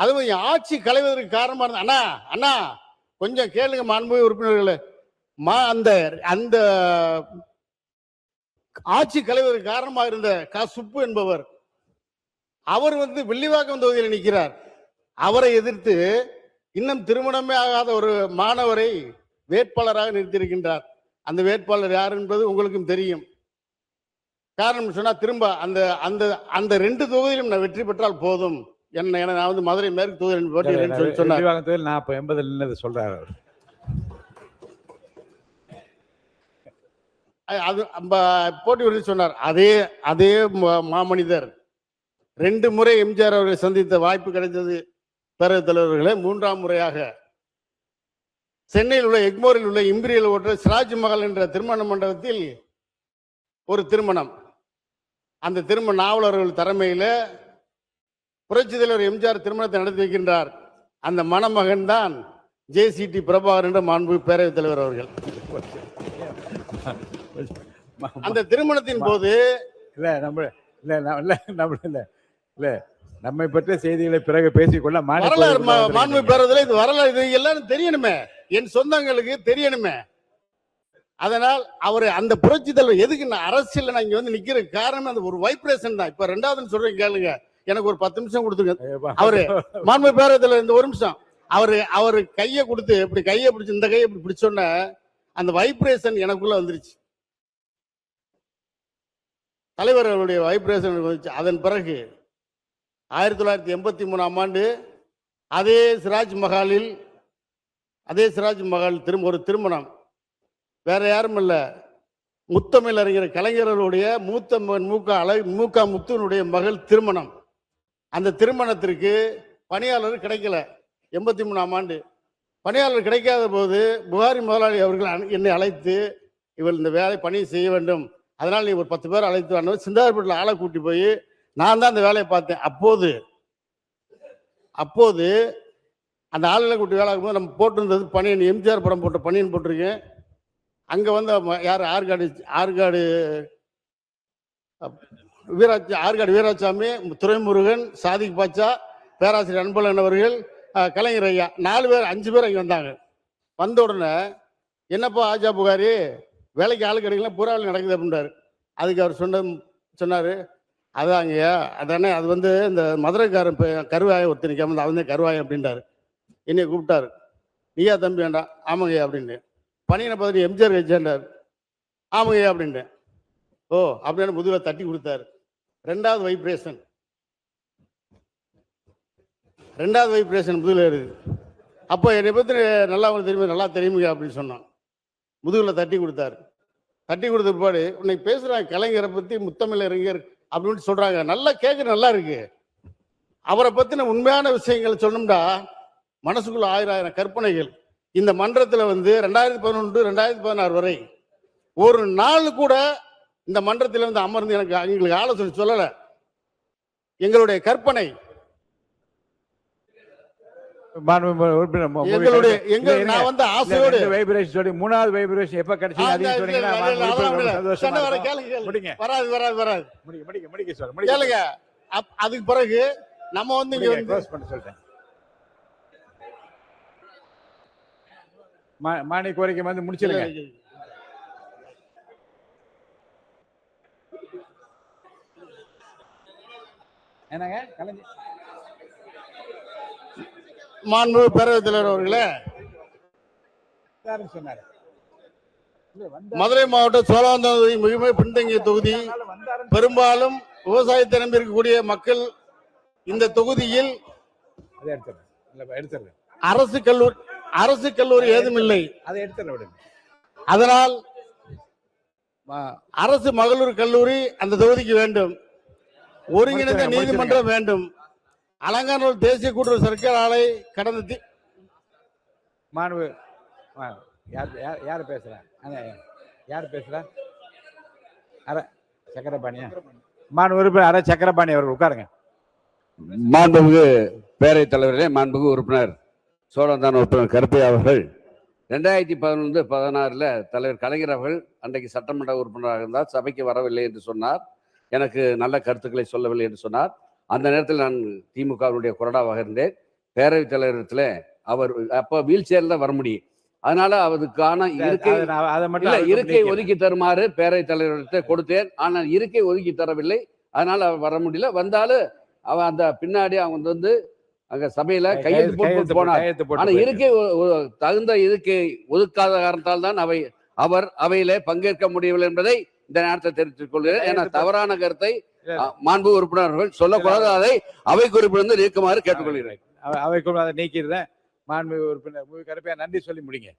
அதுவும் ஆட்சி கலைவதற்கு காரணமா இருந்த அண்ணா அண்ணா கொஞ்சம் கேளுங்க மாண்புமிகு உறுப்பினர்களே. அந்த அந்த ஆட்சி கலைவதற்கு காரணமாக இருந்த சுப்பு என்பவர் அவர் வில்லிவாக்கம் தொகுதியில் நிற்கிறார். அவரை எதிர்த்து இன்னும் திருமணமே ஆகாத ஒரு மாணவரை வேட்பாளராக நிறுத்தியிருக்கின்றார். அந்த வேட்பாளர் யார் என்பது உங்களுக்கும் தெரியும். காரணம் சொன்னா திரும்ப அந்த அந்த அந்த 2 தொகுதியிலும் நான் வெற்றி பெற்றால் போதும், என்ன நான் மதுரை மேற்கு தொகுதியில் சொன்னார். நான் 80 சொல்றாரு. அது போட்டி சொன்னார். அதே அதே மாமனிதர் 2 முறை எம்ஜிஆர் அவர்களை சந்தித்த வாய்ப்பு கிடைத்தது பேரவைத் தலைவர்களே. 3ஆம் முறையாக சென்னையில் உள்ள எக்மோரில் உள்ள இம்பிரியல் ஹோட்டல் சிராஜ் மஹால் என்ற திருமண மண்டபத்தில் ஒரு திருமணம். அந்த திருமண நாவலர்கள் தலைமையில் புரட்சி தலைவர் எம்ஜிஆர் திருமணத்தை நடத்தி வைக்கின்றார். அந்த மணமகன் தான் ஜேசிடி பிரபாகர் என்ற மாண்புமிகு பேரவைத் தலைவர் அவர்கள். அந்த திருமணத்தின் போது நம்மை பற்றிய செய்திகளை பிறகு பேசிக்கொள்ள மாண்புமிகு பேரவையில் இது வரலாறு, இது எல்லாரும் தெரியணுமே, என் சொந்தங்களுக்கு தெரியணுமே. அதனால் அவர் அந்த புரட்சி தலைவர் எதுக்கு அரசியல் நான் இங்க நிக்கிற காரணம் அந்த ஒரு வைப்ரேஷன் தான். இப்ப 2வது சொல்றேன் கேளுங்க, எனக்கு ஒரு 10 நிமிஷம் கொடுத்துருங்க. அவரு மாண்புமிகு பேரவைத் தலைவர் இந்த 1 நிமிஷம் அவரு கையை கொடுத்து இப்படி கையை பிடிச்சு இந்த கையை இப்படி பிடிச்சோன்ன அந்த வைப்ரேஷன் எனக்குள்ள வந்துருச்சு. தலைவர் அவருடைய வைப்ரேஷன் வந்துச்சு. அதன் பிறகு 1983ஆம் ஆண்டு அதே சிராஜ் மஹால் ஒரு திருமணம். வேற யாரும் இல்ல, முத்தமிழ் அறிஞர் கலைஞர்களுடைய மூத்த மகன் மூகா முத்துனுடைய மகள் திருமணம். அந்த திருமணத்திற்கு பணியாளர் கிடைக்கல. 83ஆம் ஆண்டு பணியாளர் கிடைக்காத போது புகாரி முதலாளி அவர்கள் என்னை அழைத்து, இவர் இந்த வேலை பணி செய்ய வேண்டும், அதனால் நீ ஒரு 10 பேர் அழைத்து வரணும். சிந்தார்பேட்டில் ஆளை கூட்டி போய் நான் தான் அந்த வேலையை பார்த்தேன். அப்போது அந்த ஆளுநரை கூட்டி வேலை ஆகும்போது நம்ம போட்டிருந்தது பணியன், எம்ஜிஆர் படம் போட்ட பணியன் போட்டிருக்கேன். அங்கே யார் ஆற்காடு வீராசாமி, துரைமுருகன், சாதிக் பாட்சா, பேராசிரியர் அன்பழகன் அவர்கள், கலைஞர் ஐயா, 4 பேர் 5 பேர் அங்கே வந்தாங்க. வந்த உடனே என்னப்பா ஆஜா புகாரி வேலைக்கு ஆளு கிடைக்கல, பூரா வேலை நடக்குது அப்படின்றாரு. அதுக்கு அவர் சொன்னார், அதாங்கய்யா அதானே, அது இந்த மதுரைக்காரன் கருவாயம் ஒருத்தர் நிற்காம அவன் தான் கருவாயம் அப்படின்றாரு. என்னைய கூப்பிட்டாரு, நீயா தம்பி வேண்டாம், ஆமாங்கய்யா அப்படின்னு. பணியனை பார்த்துட்டு எம்ஜிஆர் கட்சியாண்டார், ஆமாங்கய்யா அப்படின்ட்டேன். ஓ அப்படின்னு முதுகில் தட்டி கொடுத்தாரு. 2வது வைப்ரேஷன் முதுகில் இருக்குது. அப்போ என்னை பற்றி நல்லா தெரியுமையா அப்படின்னு சொன்னான். முதுகில் தட்டி கொடுத்தாரு. தட்டி கொடுத்த பிற்பாடு உன்னை பேசுறாங்க கலைஞரை பற்றி முத்தமிழ் அறிஞர் அப்படின்னு சொல்றாங்க, நல்லா கேட்க நல்லா இருக்கு. அவரை பற்றின உண்மையான விஷயங்கள் சொன்னோம்டா மனசுக்குள்ள 1000 கற்பனைகள். இந்த மன்றத்தில் 2011 2016 வரை ஒரு நாள் கூட இந்த மன்றத்தில் அமர்ந்து எங்களுக்கு ஆலோசனை சொல்லல. எங்களுடைய கற்பனை, ஆசையோடு 3வது வைப்ரேஷன் எப்ப கிடைச்சது வராது. அதுக்கு பிறகு நம்ம இங்க சொல்லிட்டேன். மானிய கோரிக்கை முடிச்சிருங்க. என்னங்க மாண்புமிகு பேரவைத் தலைவர் அவர்களே, மதுரை மாவட்ட சோழவந்தான் தொகுதி மிகவும் பின்தங்கிய தொகுதி. பெரும்பாலும் விவசாயத்தை நம்பி இருக்கக்கூடிய மக்கள் இந்த தொகுதியில் அரசு கல்லூரி ஏதும் இல்லை. அதனால் அரசு மகளிர் கல்லூரி அந்த தொகுதிக்கு வேண்டும். ஒருங்கிணைந்த நீதிமன்றம் வேண்டும். அலங்காநல்லூர் தேசிய கூட்டுறவு சர்க்கரை ஆலை கடந்த யார் பேசுறா சக்கரபாணியா? உறுப்பினர் சக்கரபாணி அவர்கள் உட்காருங்க. மாண்புமிகு பேரவைத் தலைவரே, மாண்புமிகு உறுப்பினர் சோழவந்தான் உறுப்பினர் கருப்பையா அவர்கள் 2011-16 தலைவர் கலைஞர் அவர்கள் அன்றைக்கு சட்டமன்ற உறுப்பினராக இருந்தார். சபைக்கு வரவில்லை என்று சொன்னார். எனக்கு நல்ல கருத்துக்களை சொல்லவில்லை என்று சொன்னார். அந்த நேரத்தில் நான் திமுகவினுடைய கொறடாவாக இருந்தேன். பேரவைத் தலைவரத்துல அவர் அப்ப வீல் சேர்ல வர முடியும். அதனால அதுக்கான இருக்கை அதை இல்ல மட்டும் இருக்கை ஒதுக்கி தருமாறு பேரவைத் தலைவர்கிட்ட கொடுத்தேன். ஆனால் இருக்கை ஒதுக்கி தரவில்லை. அதனால அவர் வர முடியல. வந்தாலும் அவன் அந்த பின்னாடி அவங்க வந்து அங்க சபையில கையெழுத்து போட்டு போனார். ஆனா இருக்கை தகுந்த இருக்கை ஒதுக்காத காரணத்தால் தான் அவர் அவையில பங்கேற்க முடியவில்லை என்பதை இந்த நேரத்தை தெரிவித்துக் கொள்கிறேன். ஏன்னா தவறான கருத்தை மாண்பு உறுப்பினர்கள் சொல்லக்கூடாது. அதை அவை குறிப்பிலிருந்து நீக்குமாறு கேட்டுக்கொள்கிறேன். அவைக்குள் அதை நீக்கிறேன். மாண்பு உறுப்பினர் கருப்பையா நன்றி சொல்லி முடிங்க.